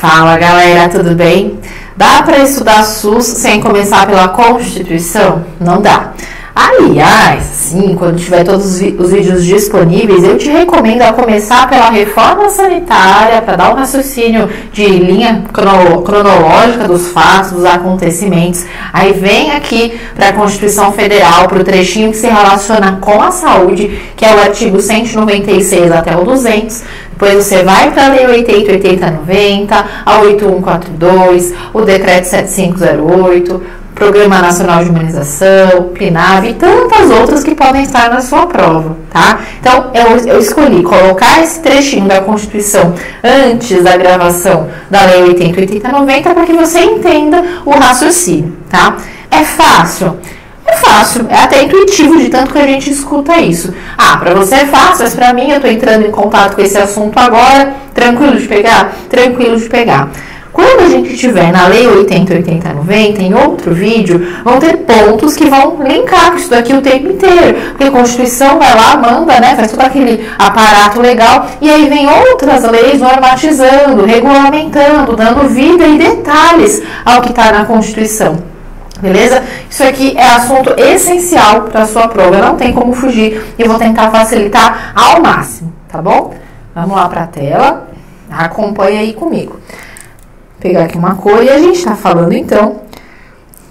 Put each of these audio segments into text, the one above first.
Fala galera, tudo bem? Dá para estudar SUS sem começar pela Constituição? Não dá. Aliás, sim, quando tiver todos os vídeos disponíveis, eu te recomendo a começar pela reforma sanitária, para dar um raciocínio de linha cronológica dos fatos, dos acontecimentos. Aí vem aqui para a Constituição Federal, para o trechinho que se relaciona com a saúde, que é o artigo 196 até o 200. Depois você vai para a Lei 80.80.90, a 8142, o Decreto 7508, Programa Nacional de Imunização, PNAB e tantas outras que podem estar na sua prova, tá? Então, eu escolhi colocar esse trechinho da Constituição antes da gravação da Lei 80.80.90 para que você entenda o raciocínio, tá? É fácil? É fácil, é até intuitivo de tanto que a gente escuta isso. Ah, para você é fácil, mas para mim eu tô entrando em contato com esse assunto agora, tranquilo de pegar? Tranquilo de pegar. Quando a gente estiver na Lei 80.80.90, em outro vídeo, vão ter pontos que vão linkar com isso daqui o tempo inteiro. Porque a Constituição vai lá, manda, né, faz todo aquele aparato legal, e aí vem outras leis normatizando, regulamentando, dando vida e detalhes ao que está na Constituição. Beleza? Isso aqui é assunto essencial para a sua prova, não tem como fugir, e eu vou tentar facilitar ao máximo, tá bom? Vamos lá para a tela, acompanha aí comigo. Vou pegar aqui uma cor e a gente está falando então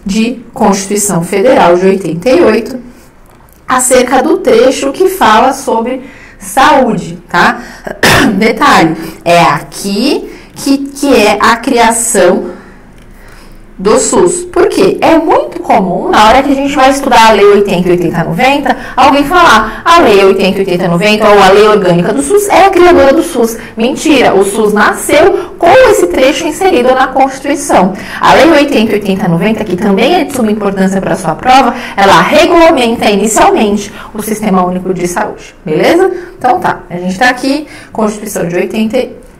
de Constituição Federal de 88, acerca do trecho que fala sobre saúde, tá? Detalhe, é aqui que é a criação do SUS. Por quê? É muito comum, na hora que a gente vai estudar a Lei 80.80.90, alguém falar a Lei 80.80.90 ou a Lei Orgânica do SUS é a criadora do SUS. Mentira, o SUS nasceu com esse trecho inserido na Constituição. A Lei 80.80.90, que também é de suma importância para a sua prova, ela regulamenta inicialmente o Sistema Único de Saúde. Beleza? Então tá, a gente está aqui, Constituição de 88,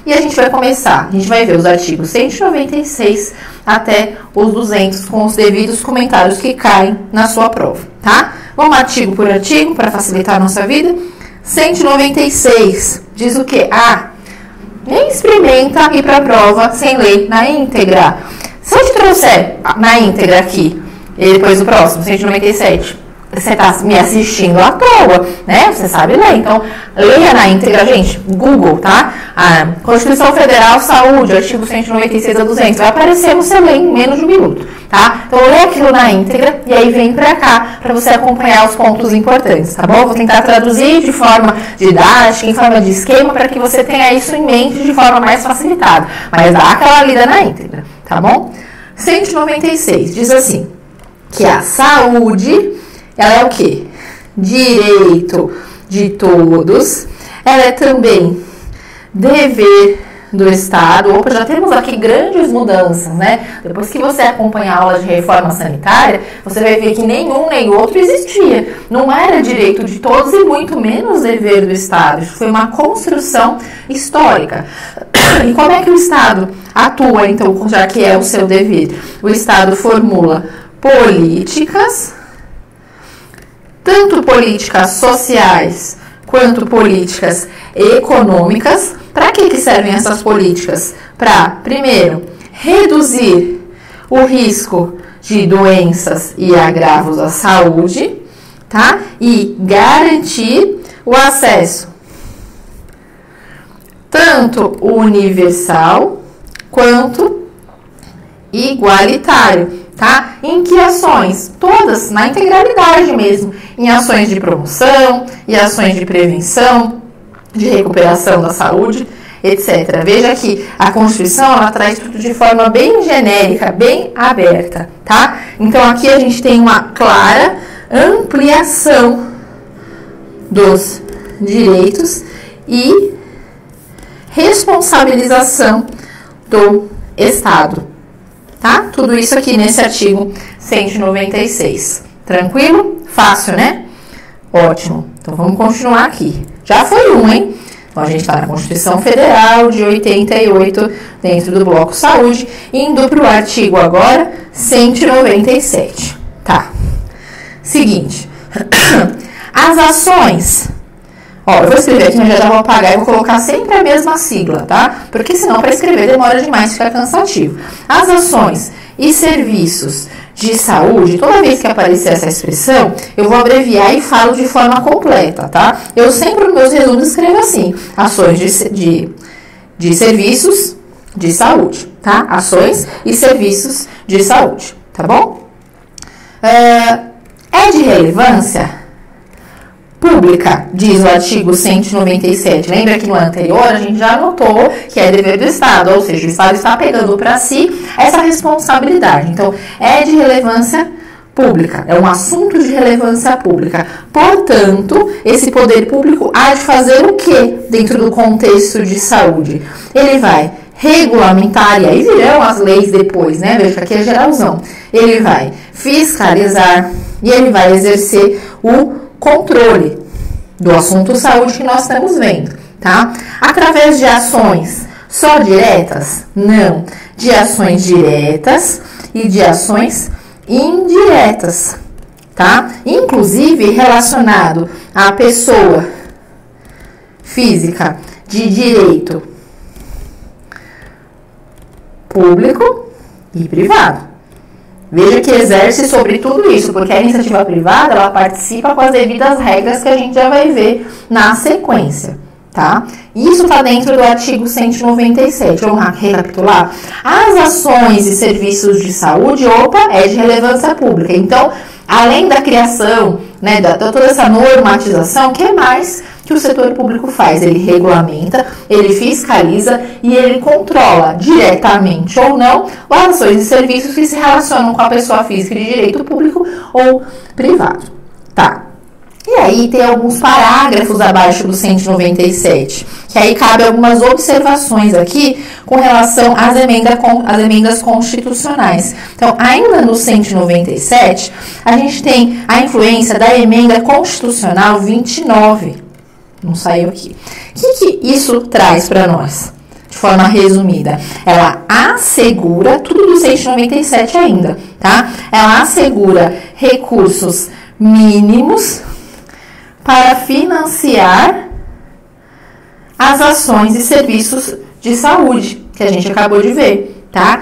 e a gente vai começar, a gente vai ver os artigos 196 até os 200 com os devidos comentários que caem na sua prova, tá? Vamos artigo por artigo para facilitar a nossa vida. 196 diz o quê? Ah, nem experimenta ir para a prova sem ler na íntegra. Se eu te trouxer na íntegra aqui, e depois o próximo, 197, você está me assistindo à toa, né? Você sabe ler. Então, leia na íntegra, gente. Google, tá? A Constituição Federal, Saúde, artigo 196 a 200. Vai aparecer, você lê em menos de um minuto, tá? Então, lê aquilo na íntegra e aí vem pra cá para você acompanhar os pontos importantes, tá bom? Vou tentar traduzir de forma didática, em forma de esquema, para que você tenha isso em mente de forma mais facilitada. Mas dá aquela lida na íntegra, tá bom? 196 diz assim, que a saúde, ela é o quê? Direito de todos. Ela é também dever do Estado. Opa, já temos aqui grandes mudanças, né? Depois que você acompanhar a aula de reforma sanitária, você vai ver que nenhum nem outro existia. Não era direito de todos e muito menos dever do Estado. Isso foi uma construção histórica. E como é que o Estado atua, então, já que é o seu dever? O Estado formula políticas, tanto políticas sociais quanto políticas econômicas. Para que servem essas políticas? Para, primeiro, reduzir o risco de doenças e agravos à saúde, tá? E garantir o acesso tanto universal quanto igualitário, tá? Em que ações? Todas, na integralidade mesmo, em ações de promoção, e ações de prevenção, de recuperação da saúde, etc. Veja que a Constituição, ela traz tudo de forma bem genérica, bem aberta, tá? Então, aqui a gente tem uma clara ampliação dos direitos e responsabilização do Estado, tá? Tudo isso aqui nesse artigo 196. Tranquilo? Fácil, né? Ótimo. Então, vamos continuar aqui. Já foi um, hein? Então, a gente está na Constituição Federal de 88, dentro do bloco Saúde, indo para o artigo agora 197. Tá. Seguinte. As ações Ó, eu vou escrever aqui, mas já vou apagar e vou colocar sempre a mesma sigla, tá? Porque senão para escrever demora demais, fica cansativo. As ações e serviços de saúde, toda vez que aparecer essa expressão, eu vou abreviar e falo de forma completa, tá? Eu sempre nos meus resumos escrevo assim, ações de serviços de saúde, tá? Ações e serviços de saúde, tá bom? É de relevância pública, diz o artigo 197. Lembra que no anterior a gente já anotou que é dever do Estado, ou seja, o Estado está pegando para si essa responsabilidade. Então, é de relevância pública, é um assunto de relevância pública. Portanto, esse poder público há de fazer o quê dentro do contexto de saúde? Ele vai regulamentar, e aí virão as leis depois, né? Veja que aqui é geralzão. Ele vai fiscalizar e ele vai exercer o controle do assunto saúde que nós estamos vendo, tá? Através de ações só diretas? Não. De ações diretas e de ações indiretas, tá? Inclusive relacionado à pessoa física de direito público e privado. Veja que exerce sobre tudo isso, porque a iniciativa privada, ela participa com as devidas regras que a gente já vai ver na sequência, tá? Isso está dentro do artigo 197. Vamos recapitular? As ações e serviços de saúde, é de relevância pública. Então, além da criação, né, toda essa normatização, o que mais que o setor público faz? Ele regulamenta, ele fiscaliza e ele controla diretamente ou não as ações e serviços que se relacionam com a pessoa física de direito público ou privado, tá? E aí tem alguns parágrafos abaixo do 197, que aí cabe algumas observações aqui com relação às emendas constitucionais. Então, ainda no 197, a gente tem a influência da emenda constitucional 29. Não saiu aqui. O que isso traz para nós? De forma resumida, ela assegura, tudo do 197 ainda, tá? Ela assegura recursos mínimos para financiar as ações e serviços de saúde, que a gente acabou de ver, tá?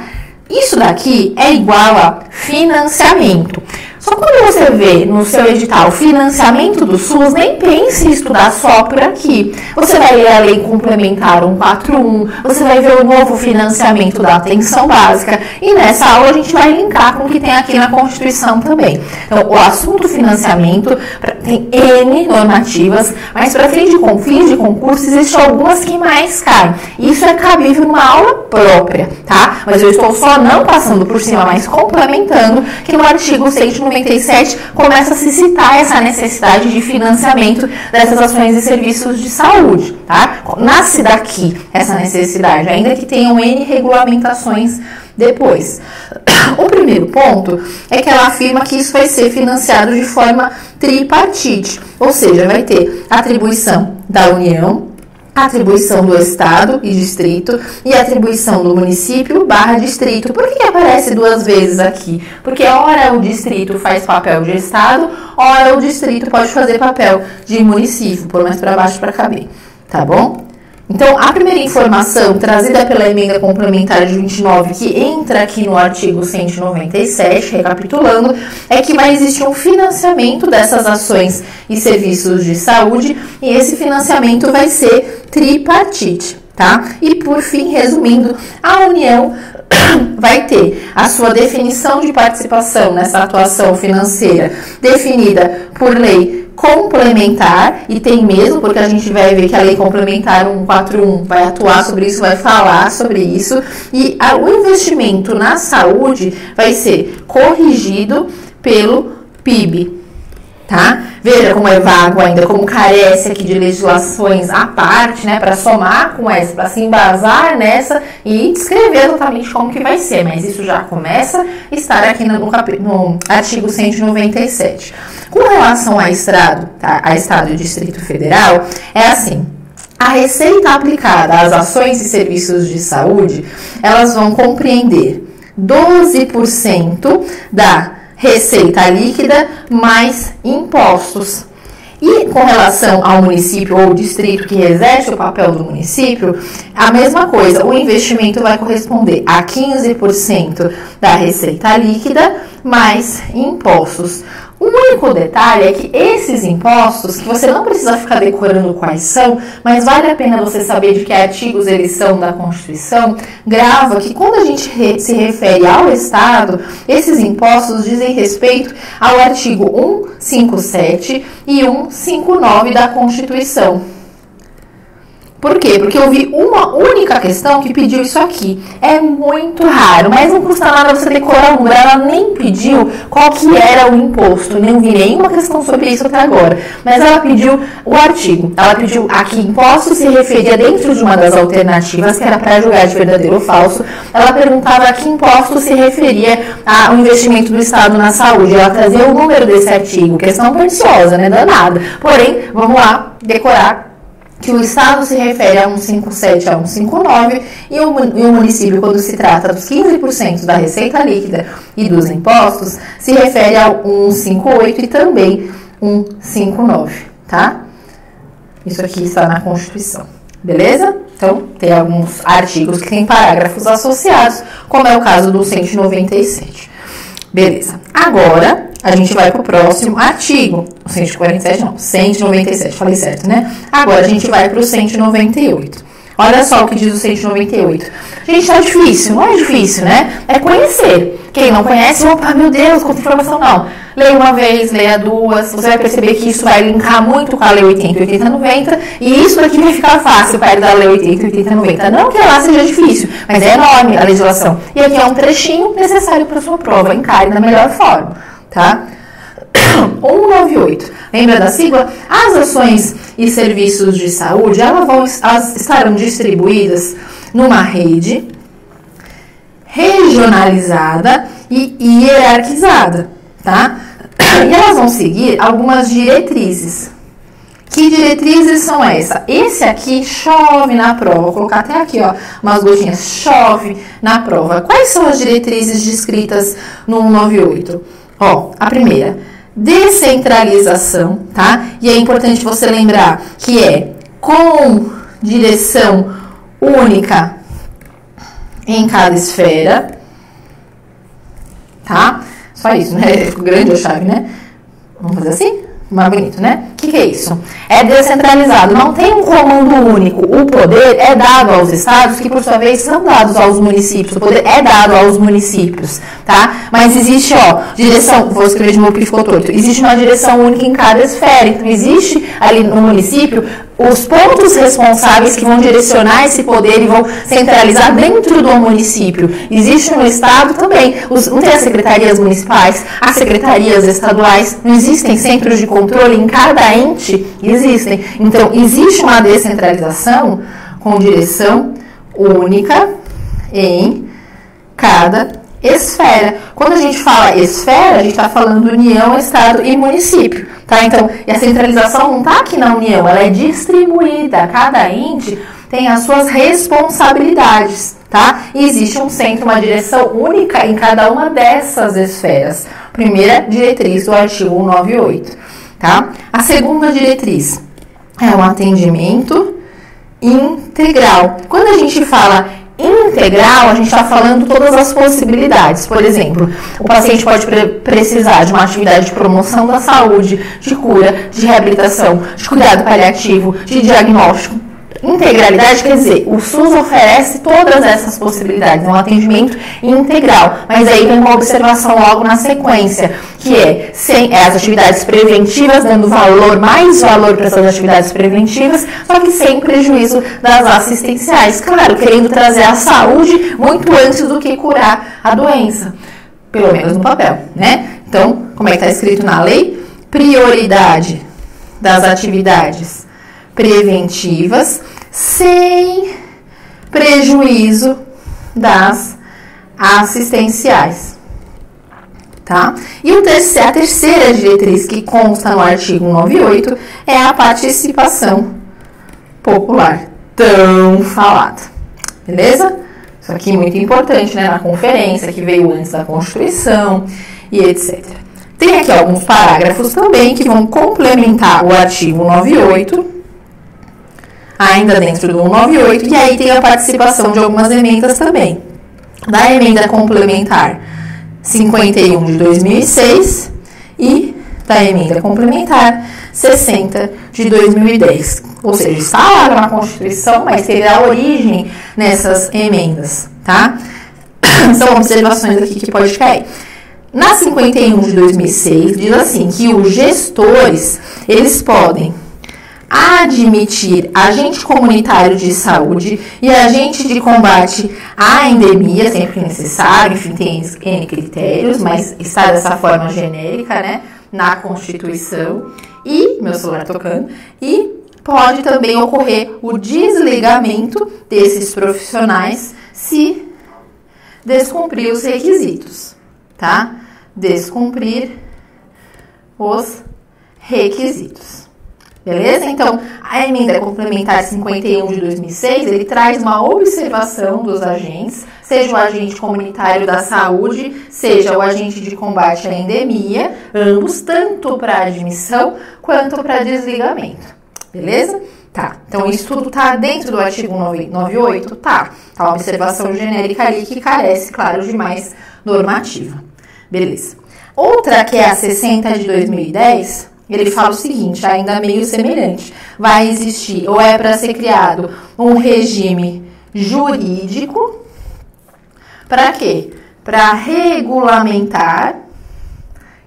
Isso daqui é igual a financiamento. Só quando você vê no seu edital financiamento do SUS, nem pense em estudar só por aqui. Você vai ler a Lei Complementar 141, você vai ver o novo financiamento da atenção básica, e nessa aula a gente vai linkar com o que tem aqui na Constituição também. Então, o assunto financiamento tem N normativas, mas para fins de concurso existem algumas que mais caem. Isso é cabível numa aula própria, tá? Mas eu estou só não passando por cima, mas complementando que no artigo 197 começa a se citar essa necessidade de financiamento dessas ações e serviços de saúde, tá? Nasce daqui essa necessidade, ainda que tenham N regulamentações depois. O primeiro ponto é que ela afirma que isso vai ser financiado de forma tripartite, ou seja, vai ter atribuição da União, atribuição do Estado e Distrito e atribuição do município / distrito. Por que aparece duas vezes aqui? Porque ora o distrito faz papel de Estado, ora o distrito pode fazer papel de município, por mais para baixo para caber, tá bom? Então, a primeira informação trazida pela emenda complementar de 29, que entra aqui no artigo 197, recapitulando, é que vai existir um financiamento dessas ações e serviços de saúde, e esse financiamento vai ser tripartite, tá? E, por fim, resumindo, a União vai ter a sua definição de participação nessa atuação financeira definida por lei complementar, e tem mesmo, porque a gente vai ver que a lei complementar 141 vai atuar sobre isso, vai falar sobre isso, e o investimento na saúde vai ser corrigido pelo PIB, tá? Veja como é vago ainda, como carece aqui de legislações à parte, né, para somar com essa, para se embasar nessa e descrever exatamente como que vai ser, mas isso já começa a estar aqui no artigo 197. Com relação a Estado, tá, a Estado e Distrito Federal, é assim: a receita aplicada às ações e serviços de saúde, elas vão compreender 12% da receita líquida mais impostos. E com relação ao município ou distrito que exerce o papel do município, a mesma coisa, o investimento vai corresponder a 15% da receita líquida mais impostos. O único detalhe é que esses impostos, que você não precisa ficar decorando quais são, mas vale a pena você saber de que artigos eles são da Constituição, grava que quando a gente se refere ao Estado, esses impostos dizem respeito ao artigo 157 e 159 da Constituição. Por quê? Porque eu vi uma única questão que pediu isso aqui. É muito raro, mas não custa nada você decorar o número. Ela nem pediu qual que era o imposto. Não vi nenhuma questão sobre isso até agora. Mas ela pediu o artigo. Ela pediu aqui imposto se referia dentro de uma das alternativas, que era para julgar de verdadeiro ou falso. Ela perguntava a que imposto se referia ao investimento do Estado na saúde. Ela trazia o número desse artigo. Questão preciosa, né? Danada. Porém, vamos lá decorar que o Estado se refere a 157 a 159 e o município, quando se trata dos 15% da receita líquida e dos impostos, se refere ao 158 e também 159, tá? Isso aqui está na Constituição, beleza? Então, tem alguns artigos que têm parágrafos associados, como é o caso do 197. Beleza. Agora, a gente vai para o próximo artigo. 147 não, 197, falei certo, né? Agora a gente vai para o 198. Olha só o que diz o 198. Gente, tá difícil, não é difícil, né? É conhecer. Quem não conhece, opa, meu Deus, quanta informação, não. Leia uma vez, leia duas, você vai perceber que isso vai linkar muito com a Lei 80 e 8090, e isso daqui vai ficar fácil perto da Lei 80 e 8090. Não que lá seja difícil, mas é enorme a legislação. E aqui é um trechinho necessário para sua prova, encare da melhor forma, tá? 198. Lembra da sigla? As ações e serviços de saúde, elas estarão distribuídas numa rede regionalizada e hierarquizada, tá? E elas vão seguir algumas diretrizes. Que diretrizes são essas? Esse aqui chove na prova. Vou colocar até aqui, ó, umas gotinhas. Chove na prova. Quais são as diretrizes descritas no 198? Ó, a primeira, descentralização, tá? E é importante você lembrar que é com direção única em cada esfera, tá? Só isso, né? Grande a chave, né? Vamos fazer assim? Mais bonito, né? O que é isso? É descentralizado, não tem um comando único. O poder é dado aos estados, que por sua vez são dados aos municípios. O poder é dado aos municípios, tá? Mas existe, ó, direção, vou escrever de novo porque ficou torto. Existe uma direção única em cada esfera. Então, existe ali no município os pontos responsáveis que vão direcionar esse poder e vão centralizar dentro do município. Existe no estado também. Não tem as secretarias municipais, as secretarias estaduais, não existem centros de controle em cada ente? Existem. Então, existe uma descentralização com direção única em cada esfera. Quando a gente fala esfera, a gente está falando União, Estado e município, tá? Então, e a centralização não está aqui na União, ela é distribuída. Cada ente tem as suas responsabilidades, tá? E existe um centro, uma direção única em cada uma dessas esferas. Primeira diretriz do artigo 198, tá? A segunda diretriz é o atendimento integral. Quando a gente fala integral, a gente está falando todas as possibilidades. Por exemplo, o paciente pode precisar de uma atividade de promoção da saúde, de cura, de reabilitação, de cuidado paliativo, de diagnóstico. Integralidade quer dizer, o SUS oferece todas essas possibilidades, é um atendimento integral. Mas aí vem uma observação logo na sequência, que é as atividades preventivas, dando mais valor para essas atividades preventivas, só que sem prejuízo das assistenciais. Claro, querendo trazer a saúde muito antes do que curar a doença, pelo menos no papel, né? Então, como é que está escrito na lei? Prioridade das atividades preventivas sem prejuízo das assistenciais, tá? E a terceira diretriz que consta no artigo 198 é a participação popular, tão falada, beleza? Isso aqui é muito importante, né? Na conferência que veio antes da Constituição e etc. Tem aqui alguns parágrafos também que vão complementar o artigo 98, ainda dentro do 198, e aí tem a participação de algumas emendas também. Da emenda complementar 51 de 2006 e da emenda complementar 60 de 2010. Ou seja, está lá na Constituição, mas teve a origem nessas emendas, tá? São observações aqui que pode cair. Na 51 de 2006, diz assim, que os gestores, eles podem admitir agente comunitário de saúde e agente de combate à endemia, sempre que necessário, enfim, tem N critérios, mas está dessa forma genérica, né, na Constituição, e, meu celular tocando, e pode também ocorrer o desligamento desses profissionais se descumprir os requisitos, tá? Descumprir os requisitos. Beleza? Então, a emenda complementar 51 de 2006, ele traz uma observação dos agentes, seja o agente comunitário da saúde, seja o agente de combate à endemia, ambos, tanto para admissão quanto para desligamento. Beleza? Tá. Então, isso tudo tá dentro do artigo 98? Tá. Tá uma observação genérica ali que carece, claro, de mais normativa. Beleza. Outra, que é a 60 de 2010... ele fala o seguinte, ainda meio semelhante. Vai existir, ou é para ser criado, um regime jurídico. Para quê? Para regulamentar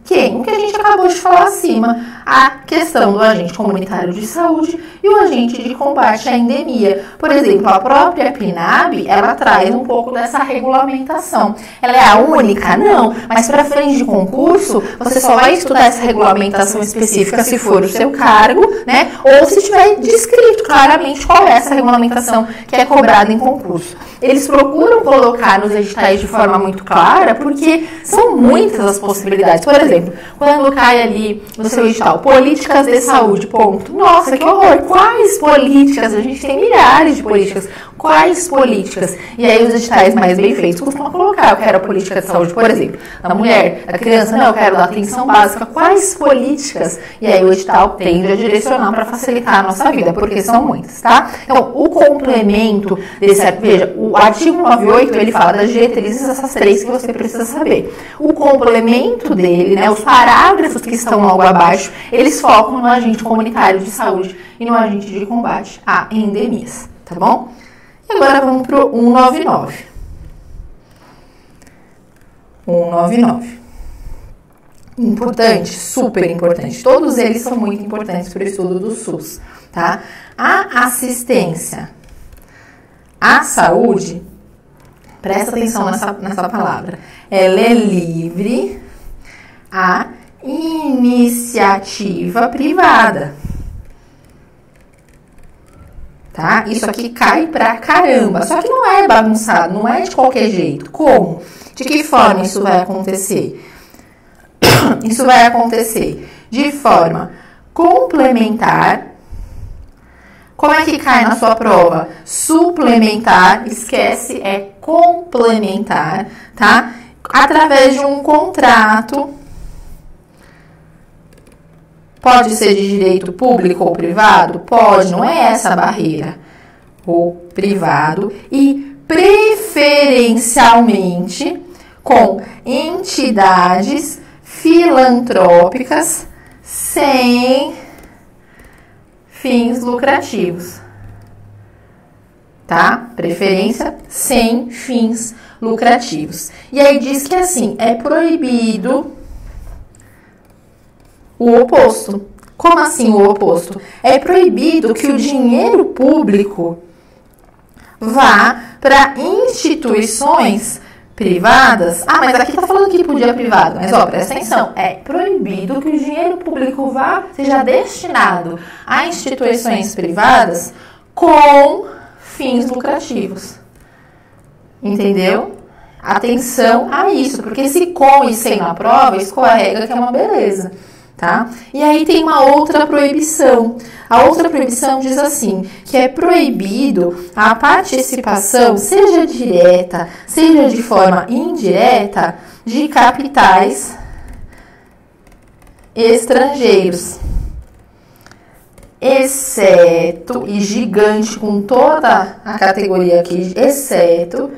o que a gente acabou de falar acima, a questão do agente comunitário de saúde e o agente de combate à endemia. Por exemplo, a própria PNAB, ela traz um pouco dessa regulamentação. Ela é a única? Não, mas para frente de concurso, você só vai estudar essa regulamentação específica se for o seu cargo, né? Ou se tiver descrito claramente qual é essa regulamentação que é cobrada em concurso. Eles procuram colocar nos editais de forma muito clara, porque são muitas as possibilidades. Por exemplo, quando cai ali no seu edital, políticas de saúde, ponto. Nossa, que horror! Quais políticas? A gente tem milhares de políticas. Quais políticas? E aí os editais mais bem feitos costumam colocar, eu quero a política de saúde, por exemplo, da mulher, da criança, não, eu quero da atenção básica. Quais políticas? E aí o edital tende a direcionar para facilitar a nossa vida, porque são muitas, tá? Então, o complemento desse, veja, o artigo 98, ele fala das diretrizes, essas três que você precisa saber. O complemento dele, né, os parágrafos que estão logo abaixo, eles focam no agente comunitário de saúde e no agente de combate a endemias, tá bom? E agora vamos para o 199. 199. Importante, super importante. Todos eles são muito importantes para o estudo do SUS, tá? A assistência à saúde, presta atenção nessa palavra, ela é livre à iniciativa privada. Tá? Isso aqui cai pra caramba. Só que não é bagunçado, não é de qualquer jeito. Como? De que forma isso vai acontecer? Isso vai acontecer de forma complementar. Como é que cai na sua prova? Suplementar, esquece, é complementar, tá? Através de um contrato. Pode ser de direito público ou privado? Pode, não é essa a barreira. Ou privado. E preferencialmente com entidades filantrópicas sem fins lucrativos. Tá? Preferência sem fins lucrativos. E aí diz que assim, é proibido o oposto. Como assim o oposto? É proibido que o dinheiro público vá para instituições privadas. Ah, mas aqui tá falando que podia privado. Mas ó, presta atenção. É proibido que o dinheiro público seja destinado a instituições privadas com fins lucrativos. Entendeu? Atenção a isso, porque se com e sem na prova, escorrega que é uma beleza. Tá? E aí tem uma outra proibição. A outra proibição diz assim, que é proibido a participação, seja direta, seja de forma indireta, de capitais estrangeiros, exceto, e gigante com toda a categoria aqui, exceto,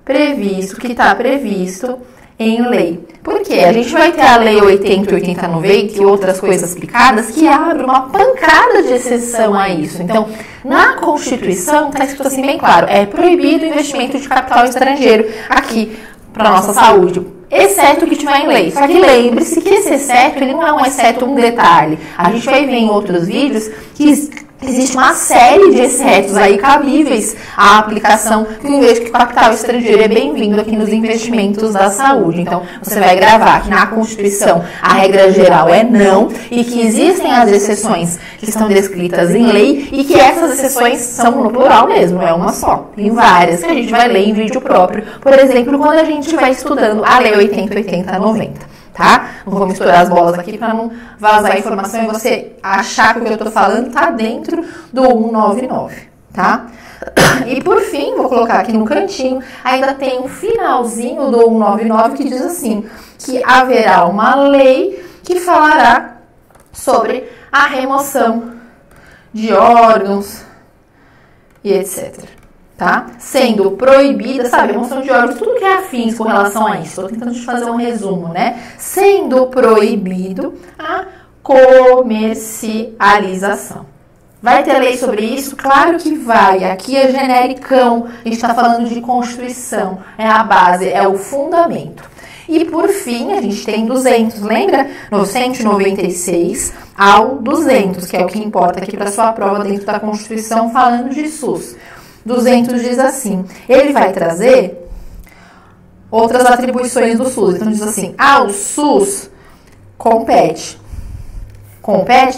previsto, que está previsto em lei. Porque a gente vai ter a lei 80 e 8090 e outras coisas aplicadas que abrem uma pancada de exceção a isso. Então, na Constituição está escrito assim bem claro, é proibido o investimento de capital estrangeiro aqui para a nossa saúde, exceto o que tiver em lei. Só que lembre-se que esse exceto, ele não é um exceto, um detalhe. A gente vai ver em outros vídeos que existe uma série de excetos aí cabíveis à aplicação, em vez que o capital estrangeiro é bem-vindo aqui nos investimentos da saúde. Então, você vai gravar que na Constituição a regra geral é não, e que existem as exceções que estão descritas em lei, e que essas exceções são no plural mesmo, não é uma só. Tem várias que a gente vai ler em vídeo próprio. Por exemplo, quando a gente vai estudando a lei 80, 80, 90. Tá? Não vou misturar as bolas aqui para não vazar a informação e você achar que o que eu estou falando está dentro do 199, tá? E por fim, vou colocar aqui no cantinho, ainda tem um finalzinho do 199 que diz assim, que haverá uma lei que falará sobre a remoção de órgãos e etc. Tá? Sendo proibida, sabe, remoção de órgãos, tudo que é afins com relação a isso. Estou tentando te fazer um resumo, né? Sendo proibido a comercialização. Vai ter lei sobre isso? Claro que vai. Aqui é genericão, a gente está falando de Constituição, é a base, é o fundamento. E por fim, a gente tem 200, lembra? No 196 ao 200, que é o que importa aqui para sua prova dentro da Constituição, falando de SUS. 200 diz assim, ele vai trazer outras atribuições do SUS. Então diz assim, o SUS compete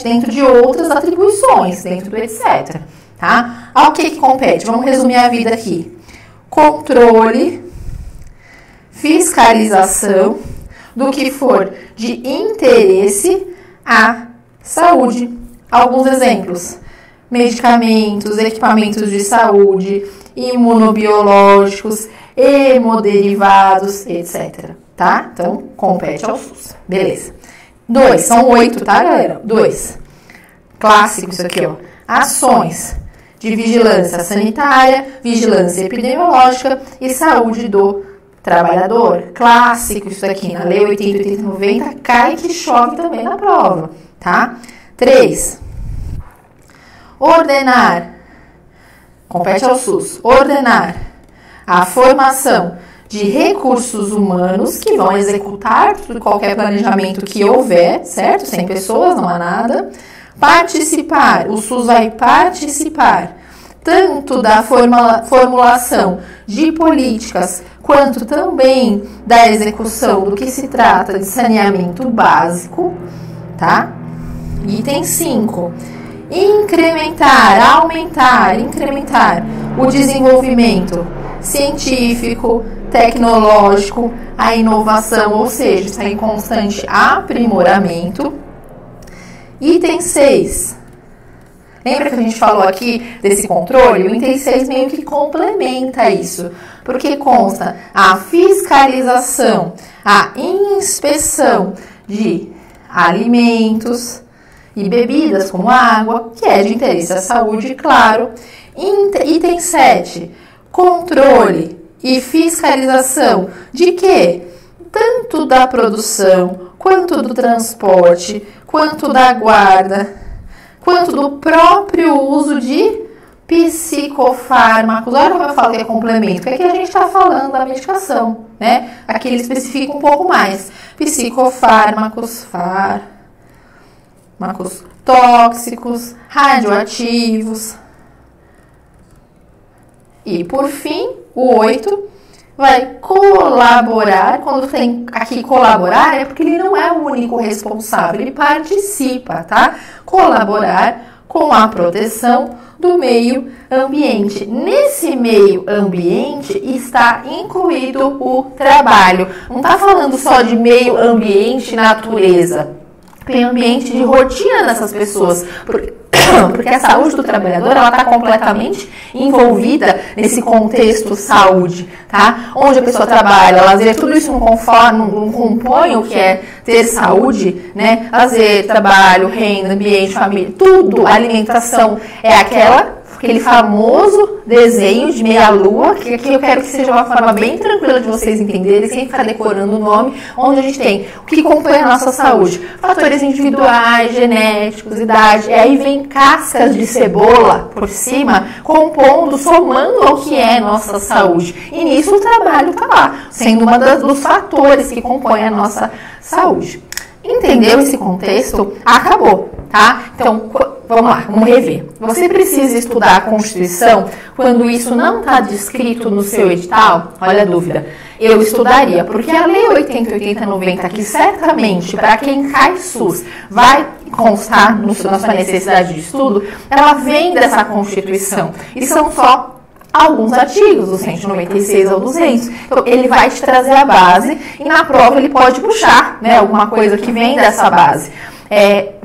dentro de outras atribuições, dentro do etc. Tá? Ao que compete? Vamos resumir a vida aqui. Controle, fiscalização do que for de interesse à saúde. Alguns exemplos. Medicamentos, equipamentos de saúde, imunobiológicos, hemoderivados, etc. Tá? Então, compete ao SUS. Beleza. 2, são 8, tá, galera? 2. Clássico isso aqui, ó. Ações de vigilância sanitária, vigilância epidemiológica e saúde do trabalhador. Clássico isso aqui, na Lei 80, 80, 90, cai que chove também na prova, tá? 3. Ordenar, compete ao SUS, ordenar a formação de recursos humanos que vão executar qualquer planejamento que houver, certo? 100 pessoas, não há nada. Participar, o SUS vai participar tanto da formulação de políticas, quanto também da execução do que se trata de saneamento básico, tá? Item 5. Incrementar o desenvolvimento científico, tecnológico, a inovação, ou seja, está em constante aprimoramento. Item 6. Lembra que a gente falou aqui desse controle? O item 6 meio que complementa isso, porque consta a fiscalização, a inspeção de alimentos e bebidas como água, que é de interesse à saúde, claro. Item 7, controle e fiscalização de quê? Tanto da produção, quanto do transporte, quanto da guarda, quanto do próprio uso de psicofármacos. Olha como eu falo que é complemento, porque aqui a gente está falando da medicação, né? Aqui ele especifica um pouco mais. Psicofármacos, tóxicos, radioativos. E por fim, o 8 vai colaborar. Quando tem aqui colaborar, é porque ele não é o único responsável, ele participa, tá? Colaborar com a proteção do meio ambiente. Nesse meio ambiente está incluído o trabalho. Não está falando só de meio ambiente, natureza. Meio ambiente de rotina dessas pessoas. Porque a saúde do trabalhador, ela está completamente envolvida nesse contexto saúde, tá? Onde a pessoa trabalha, lazer, tudo isso não compõe o que é ter saúde, né? Lazer, trabalho, renda, ambiente, família, tudo, alimentação, é aquele famoso desenho de meia-lua, que aqui eu quero que seja uma forma bem tranquila de vocês entenderem, sem ficar decorando o nome, onde a gente tem o que compõe a nossa saúde. Fatores individuais, genéticos, idade, e aí vem cascas de cebola por cima, compondo, somando ao que é nossa saúde. E nisso o trabalho está lá, sendo dos fatores que compõem a nossa saúde. Entendeu esse contexto? Acabou, tá? Então, vamos lá, vamos rever. Você precisa estudar a Constituição quando isso não está descrito no seu edital? Olha a dúvida. Eu estudaria, porque a Lei 80.80.90, que certamente para quem cai SUS vai constar na sua necessidade de estudo, ela vem dessa Constituição. E são só alguns artigos, do 196 ao 200. Então, ele vai te trazer a base e na prova ele pode puxar, né, alguma coisa que vem dessa base.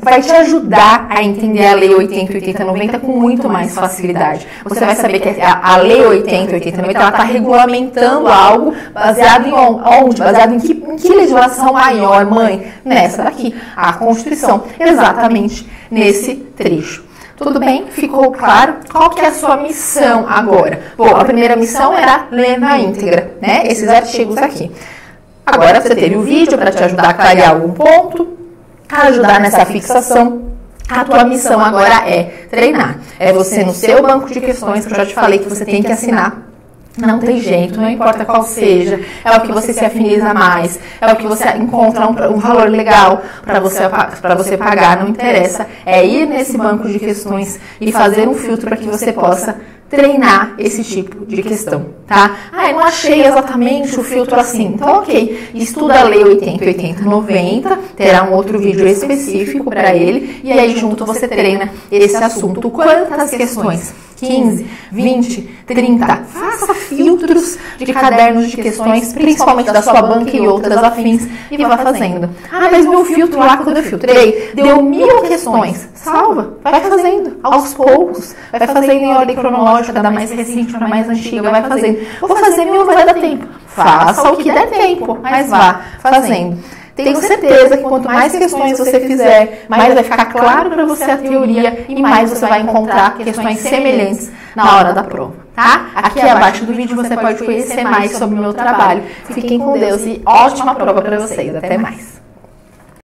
Vai te ajudar a entender a Lei 80.80.90 com muito mais facilidade. Você vai saber que a Lei 80.80.90 ela está regulamentando algo baseado em onde? Baseado em que legislação maior, mãe? Nessa daqui, a Constituição, exatamente nesse trecho. Tudo bem? Ficou claro? Qual que é a sua missão agora? Bom, a primeira missão era ler na íntegra, né? Esses artigos aqui. Agora você teve o vídeo para te ajudar a clarear algum ponto, a ajudar nessa fixação. A tua missão agora é treinar. É você no seu banco de questões, que eu já te falei que você tem que assinar. Não tem jeito, não importa qual seja, é o que você se afiniza mais, é o que você encontra um valor legal para você pagar, não interessa. É ir nesse banco de questões e fazer um filtro para que você possa treinar esse tipo de questão, tá? Eu não achei exatamente o filtro assim. Então, ok, estuda a Lei 80.80.90, terá um outro vídeo específico para ele, e aí junto você treina esse assunto. Quantas questões? 15, 20, 30. Faça filtros de cadernos de questões, principalmente da sua banca e outras afins, e vá fazendo. Mas meu filtro lá, quando eu filtrei, deu 1000 questões. Salva, vai fazendo, aos poucos. Vai fazendo em ordem cronológica, da mais recente para a mais antiga, vai fazendo. Vou fazer 1000, vai dar tempo. Faça o que der tempo, mas vá fazendo. Tenho certeza que quanto mais questões você fizer, mais vai ficar claro para você a teoria e mais você vai encontrar questões semelhantes na hora da prova, tá? Aqui abaixo do vídeo você pode conhecer mais sobre o meu trabalho. Fiquem com Deus e ótima prova para vocês. Até mais!